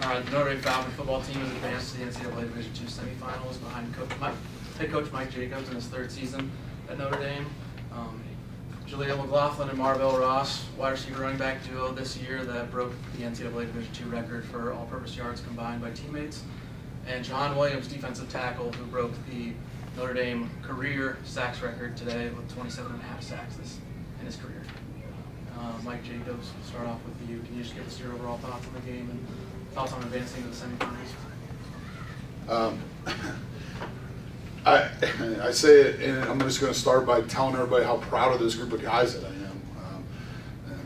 The Notre Dame Falcon football team has advanced to the NCAA Division II semifinals behind head coach Mike Jacobs in his 3rd season at Notre Dame. Jaleel, McLaughlin, and Marvelle Ross, wide receiver running back duo this year that broke the NCAA Division II record for all-purpose yards combined by teammates. And Sha'haun Williams, defensive tackle, who broke the Notre Dame career sacks record today with 27.5 sacks in his career. Mike Jacobs, we'll start off with you. Can you just give us your overall thoughts on the game and thoughts on advancing to the semifinals? I say it, and I'm just going to start by telling everybody how proud of this group of guys that I am.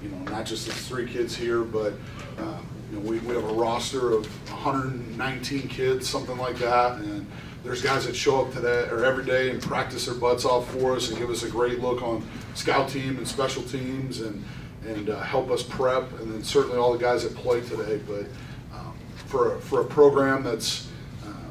You know, not just the 3 kids here, but you know, we have a roster of 119 kids, something like that, and there's guys that show up today or every day and practice their butts off for us and give us a great look on scout team and special teams and help us prep, and then certainly all the guys that play today. But for a program that's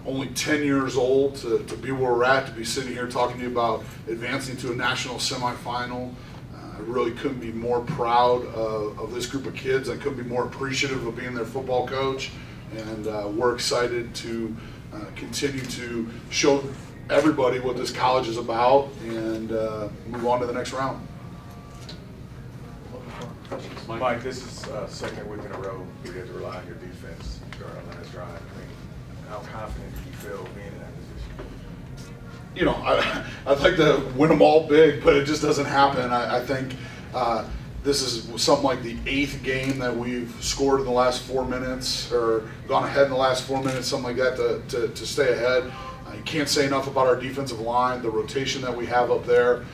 only 10 years old to be where we're at, to be sitting here talking to you about advancing to a national semifinal, I really couldn't be more proud of this group of kids. I couldn't be more appreciative of being their football coach, and we're excited to continue to show everybody what this college is about and move on to the next round. Mike, this is 2nd week in a row you get to rely on your defense during our last drive. I mean, how confident do you feel being in that position? You know, I'd like to win them all big, but it just doesn't happen. I think this is something like the 8th game that we've scored in the last 4 minutes or gone ahead in the last 4 minutes, something like that, to stay ahead. You can't say enough about our defensive line, the rotation that we have up there.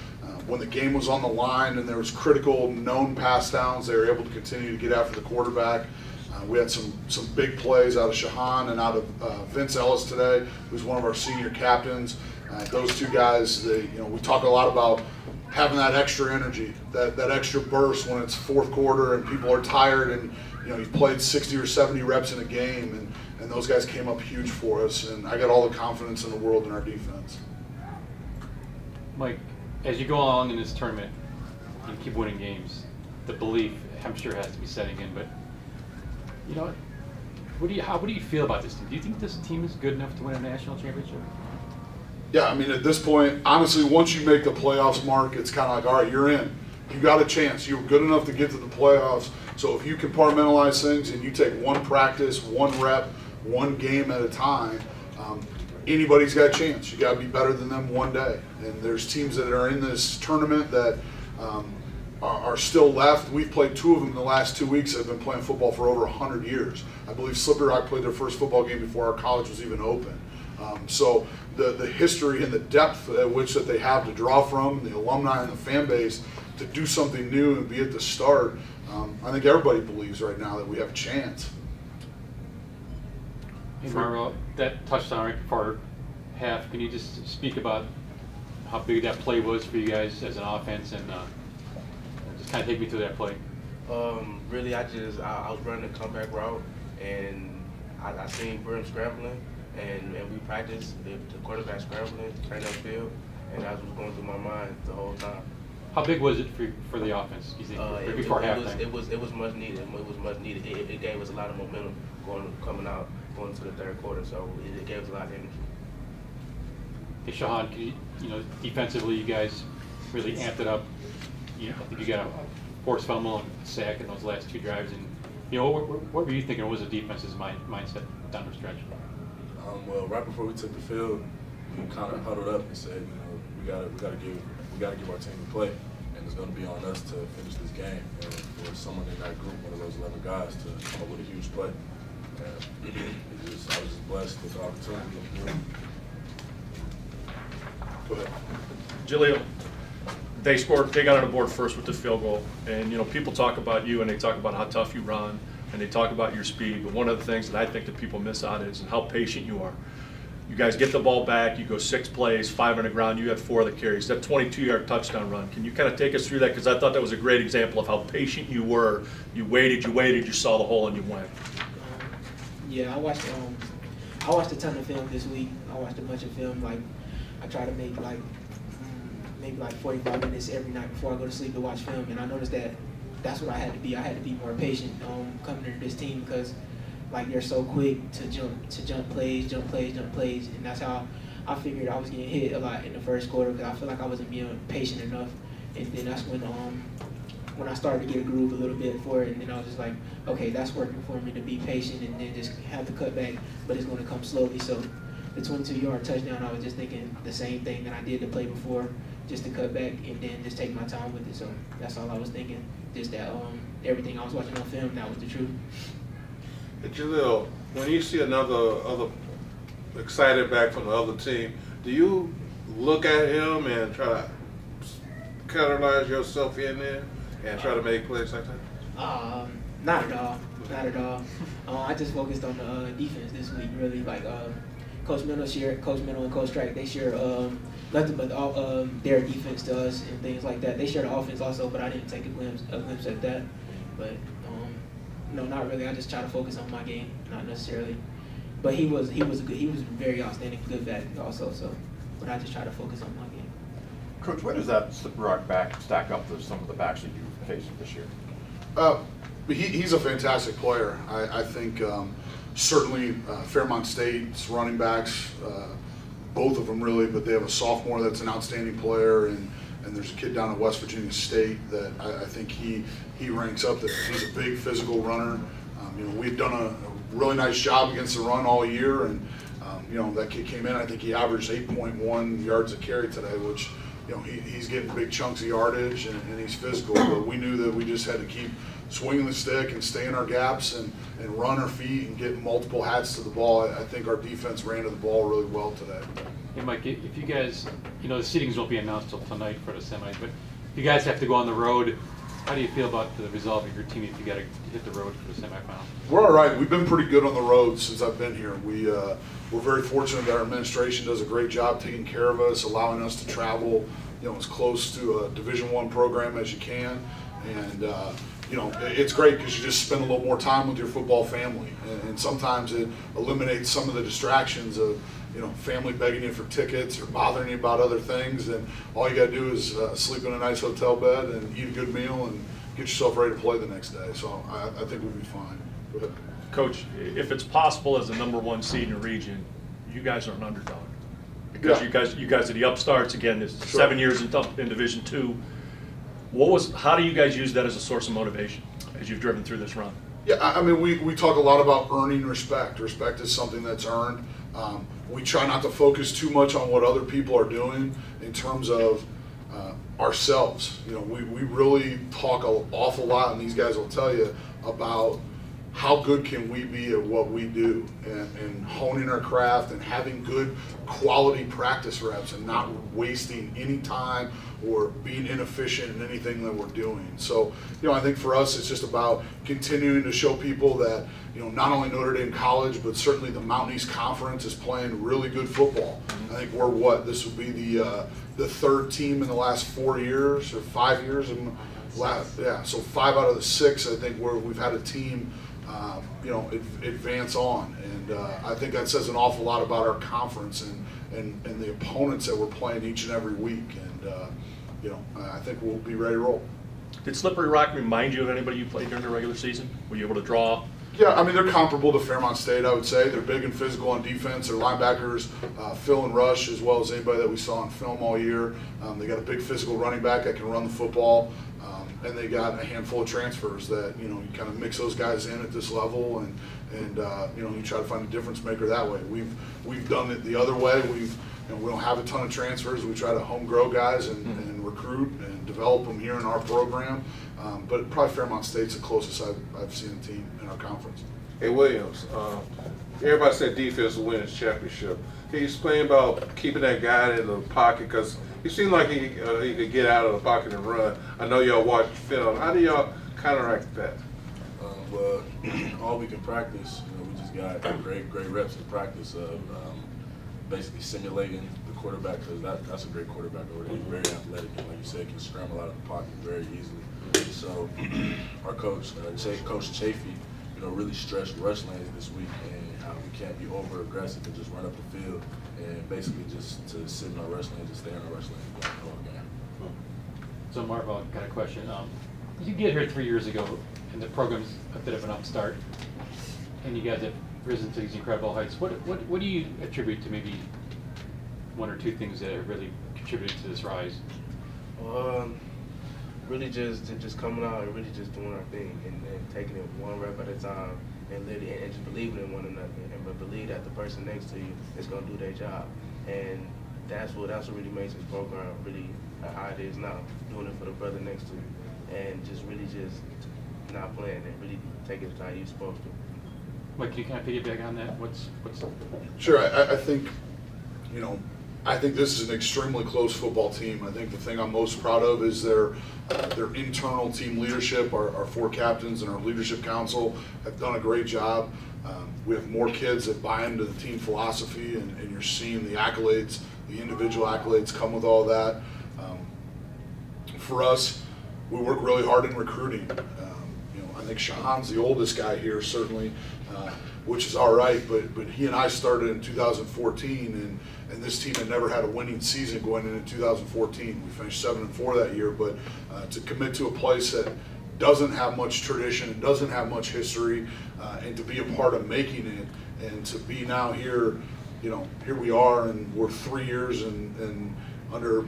When the game was on the line and there was critical known pass downs, they were able to continue to get after the quarterback. We had some big plays out of Sha'haun and out of Vince Ellis today, who's one of our senior captains. Those 2 guys, you know, we talk a lot about having that extra energy, that extra burst when it's 4th quarter and people are tired, and you know, you've played 60 or 70 reps in a game, and those guys came up huge for us, and I got all the confidence in the world in our defense. Mike, as you go along in this tournament and keep winning games, the belief, I'm sure, has to be setting in, but you know, what do you feel about this team? Do you think this team is good enough to win a national championship? Yeah, I mean, at this point, honestly, once you make the playoffs, Mark, it's kind of like, all right, you're in. You got a chance. You're good enough to get to the playoffs. So if you compartmentalize things and you take one practice, one rep, one game at a time, anybody's got a chance. You got to be better than them one day. And there's teams that are in this tournament that are still left. We've played 2 of them in the last 2 weeks that have been playing football for over 100 years. I believe Slippery Rock played their first football game before our college was even open. So the history and the depth at which that they have to draw from, the alumni and the fan base, to do something new and be at the start, I think everybody believes right now that we have a chance. Hey, Marvelle, that touchdown right before half, can you just speak about how big that play was for you guys as an offense, and just kind of take me through that play? Really, I was running a comeback route, and I seen Brim scrambling, and we practiced the quarterback scrambling, turn that field, and that was going through my mind the whole time. How big was it for the offense, you think, before halftime? It was much needed. It was much needed. It gave us a lot of momentum going to the 3rd quarter, so it gave us a lot of energy. Hey, Sha'haun, can you know, defensively, you guys really amped it up. You know, I think you got a forced fumble and sack in those last 2 drives, and you know, what were you thinking? What was the defense's mindset down the stretch? Well, right before we took the field, we kind of huddled up and said, you know, we gotta give our team a play, and it's going to be on us to finish this game. And for someone in that group, one of those 11 guys, to come up with a huge play. And I was just blessed with the opportunity. Go ahead. Jaleel, they got on the board first with the field goal, and you know, people talk about you and they talk about how tough you run and they talk about your speed, but one of the things that I think that people miss out is how patient you are. You guys get the ball back, you go 6 plays, 5 on the ground, you had 4 of the carries. That 22-yard touchdown run, can you kind of take us through that? Because I thought that was a great example of how patient you were. You waited, you saw the hole, and you went. Yeah, I watched a ton of film this week. I watched a bunch of film. Like, I try to make maybe 45 minutes every night before I go to sleep to watch film, and I noticed that that's what I had to be. I had to be more patient coming into this team, because like they're so quick to jump plays, and that's how I figured I was getting hit a lot in the first quarter because I feel like I wasn't being patient enough, and then that's when I started to get a groove a little bit for it, and then I was just like, okay, that's working for me to be patient and then just have the cutback, but it's going to come slowly. So the 22-yard touchdown, I was just thinking the same thing that I did the play before, just to cut back and then just take my time with it. So that's all I was thinking, just that everything I was watching on film, that was the truth. Hey, Jaleel, when you see other excited back from the other team, do you look at him and try to catalyze yourself in there and try to make plays like that? Not at all. Not at all. I just focused on the defense this week, really. Like Coach Mennel and Coach Strike, they share nothing but their defense to us and things like that. They share the offense also, but I didn't take a glimpse at that. But no, not really. I just try to focus on my game, not necessarily. But he was very outstanding, good back also. So, but I just try to focus on my game. Coach, where does that rock back stack up to some of the backs that you've faced this year? He's a fantastic player. I think certainly Fairmont State's running backs, both of them really, but they have a sophomore that's an outstanding player, and there's a kid down at West Virginia State that I think he ranks up there. He's a big physical runner. We've done a really nice job against the run all year, and that kid came in. I think he averaged 8.1 yards a carry today, which he's getting big chunks of yardage and he's physical. But we knew that we just had to keep swinging the stick and stay in our gaps and run our feet and get multiple hats to the ball. I think our defense ran to the ball really well today. Hey Mike, if you guys, the seedings won't be announced till tonight for the semis, but if you guys have to go on the road, how do you feel about the resolve of your team if you got to hit the road for the semifinal? We're all right. We've been pretty good on the road since I've been here. We're very fortunate that our administration does a great job taking care of us, allowing us to travel, as close to a Division I program as you can, and it's great because you just spend a little more time with your football family, and sometimes it eliminates some of the distractions of family begging you for tickets or bothering you about other things, and all you got to do is sleep in a nice hotel bed and eat a good meal and get yourself ready to play the next day. So I think we'll be fine. Go ahead. Coach, if it's possible as the #1 seed in the region, you guys are an underdog. Because you guys are the upstarts again. This Sure. 7 years in Division II. How do you guys use that as a source of motivation as you've driven through this run? Yeah, I mean, we talk a lot about earning respect. Respect is something that's earned. We try not to focus too much on what other people are doing in terms of ourselves. We really talk an awful lot, and these guys will tell you about how good can we be at what we do, and honing our craft and having good quality practice reps and not wasting any time or being inefficient in anything that we're doing. So, I think for us it's just about continuing to show people that, not only Notre Dame College, but certainly the Mountain East Conference is playing really good football. I think we're this will be the third team in the last 4 years or 5 years. So 5 out of the 6, I think, where we've had a team advance on, and I think that says an awful lot about our conference and the opponents that we're playing each and every week, and I think we'll be ready to roll. Did Slippery Rock remind you of anybody you played during the regular season? Were you able to draw? Yeah, I mean, they're comparable to Fairmont State, I would say. They're big and physical on defense. Their linebackers fill and rush as well as anybody that we saw on film all year. They got a big physical running back that can run the football. And they got a handful of transfers that, you kind of mix those guys in at this level, and you try to find a difference maker that way. We've done it the other way. We don't have a ton of transfers. We try to home grow guys and recruit and develop them here in our program. But probably Fairmont State's the closest I've seen a team in our conference. Hey, Williams, everybody said defense will win his championship. Can you explain about keeping that guy in the pocket? Because he seemed like he could get out of the pocket and run. I know y'all watch film. How do y'all counteract that? Well, all we can practice, we just got great reps in practice of basically simulating the quarterback, because that's a great quarterback over there. He's very athletic, and like you said, can scramble out of the pocket very easily. So our coach, Coach Chafee, really stressed rush lanes this week, and how we can't be over aggressive and just run up the field, and basically just to sit in our rush lane, just stay in our rush lane the whole game. So Marvelle, got a question. You get here 3 years ago, and the program's a bit of an upstart. and you guys have risen to these incredible heights. What do you attribute to maybe one or two things that have really contributed to this rise? Really just coming out and really just doing our thing and taking it one rep at a time and literally and just believing in one another and believe that the person next to you is going to do their job. And that's what really makes this program really how it is now, doing it for the brother next to you and just really just not playing and really taking it how you're supposed to. Mike, can you kind of piggyback on that? What's Sure, I think, you know, I think this is an extremely close football team. I think the thing I'm most proud of is their internal team leadership. Our four captains and our leadership council have done a great job. We have more kids that buy into the team philosophy, and you're seeing the accolades, the individual accolades come with all that. For us, we work really hard in recruiting. You know, I think Sha'haun's the oldest guy here, certainly, which is all right, but he and I started in 2014, and this team had never had a winning season going into 2014. We finished 7-4 that year, but to commit to a place that doesn't have much tradition and doesn't have much history, and to be a part of making it, and to be now here, you know, here we are, and we're 3 years and under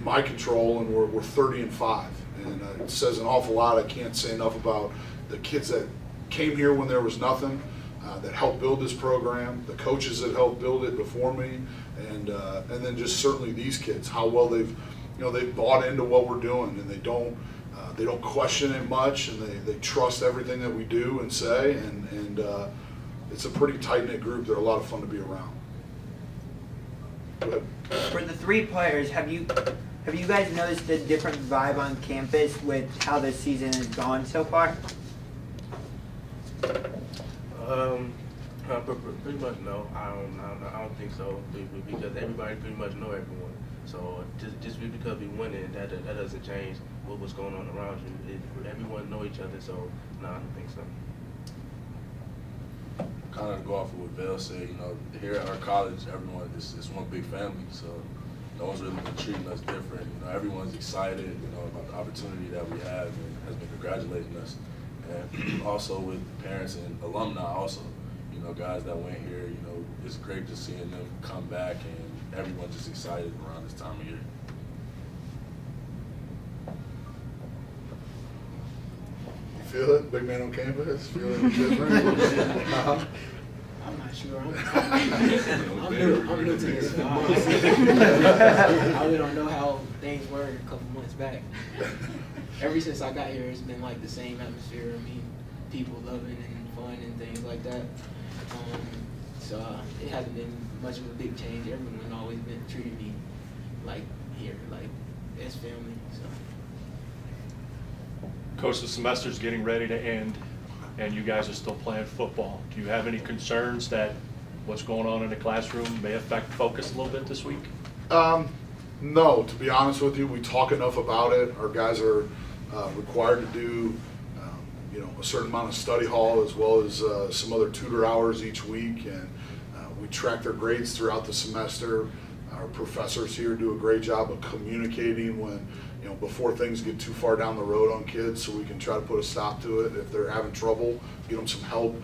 my control, and we're 30-5, and it says an awful lot. I can't say enough about the kids that came here when there was nothing, that helped build this program, the coaches that helped build it before me, and then just certainly these kids, how well they've bought into what we're doing, and they don't question it much, and they trust everything that we do and say, and it's a pretty tight-knit group. They're a lot of fun to be around. Go ahead. For the three players, have you guys noticed a different vibe on campus with how this season has gone so far? Pretty much no. I don't think so, because everybody pretty much know everyone. So just because we winning, that doesn't change what's going on around you. Everyone know each other, so no, I don't think so. Kind of to go off of what Vale said, you know, here at our college, everyone is one big family, so no one's really been treating us different. You know, everyone's excited, you know, about the opportunity that we have and has been congratulating us. And also with parents and alumni also, you know, guys that went here, you know, it's great just seeing them come back, and everyone's just excited around this time of year. You feel it? Big man on campus? Feel it different? I'm not sure. I'm new to this. I really don't know how things were a couple months back. Ever since I got here, it's been like the same atmosphere. I mean, people loving and fun and things like that. So it hasn't been much of a big change. Everyone always been treating me like here, like as family. So. Coach, the semester's getting ready to end, and you guys are still playing football. Do you have any concerns that what's going on in the classroom may affect focus a little bit this week? No, to be honest with you, we talk enough about it. Our guys are required to do, you know, a certain amount of study hall as well as some other tutor hours each week, and we track their grades throughout the semester. Our professors here do a great job of communicating when, you know, before things get too far down the road on kids, so we can try to put a stop to it. If they're having trouble, get them some help.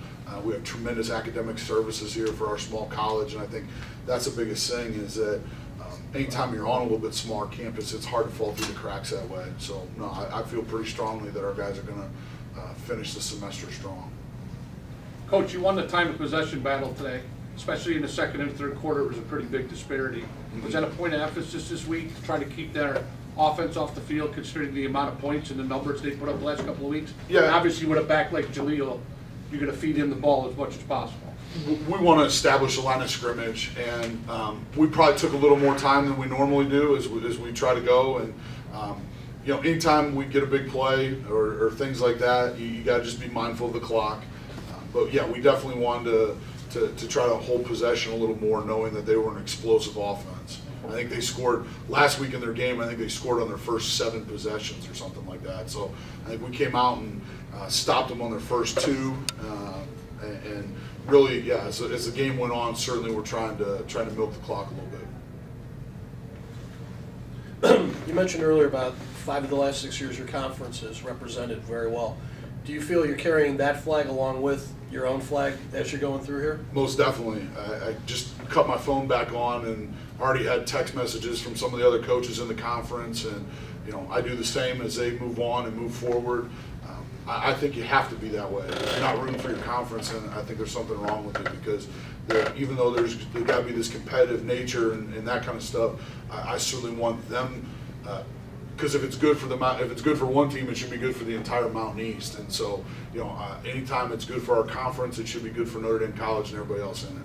We have tremendous academic services here for our small college, and I think that's the biggest thing is that anytime you're on a little bit smaller campus, it's hard to fall through the cracks that way. So, no, I feel pretty strongly that our guys are going to finish the semester strong. Coach, you won the time of possession battle today, especially in the second and third quarter. It was a pretty big disparity. Was that a point of emphasis this week to try to keep their offense off the field, considering the amount of points and the numbers they put up the last couple of weeks? Yeah. And obviously, with a back like Jaleel, you're going to feed him the ball as much as possible. We want to establish a line of scrimmage, and we probably took a little more time than we normally do as we try to go. And you know, anytime we get a big play or things like that, you got to just be mindful of the clock. But yeah, we definitely wanted to try to hold possession a little more, knowing that they were an explosive offense. I think they scored last week in their game. I think they scored on their first 7 possessions or something like that. So I think we came out and stopped them on their first 2, and really, yeah. As the game went on, certainly we're trying to milk the clock a little bit. You mentioned earlier about 5 of the last 6 years your conference has represented very well. Do you feel you're carrying that flag along with your own flag as you're going through here? Most definitely. I just cut my phone back on and already had text messages from some of the other coaches in the conference, and I do the same as they move on and move forward. I think you have to be that way. If you're not rooting for your conference, and I think there's something wrong with it, because even though there's got to be this competitive nature and that kind of stuff, I certainly want them. Because if it's good for if it's good for one team, it should be good for the entire Mountain East. And so, anytime it's good for our conference, it should be good for Notre Dame College and everybody else in it.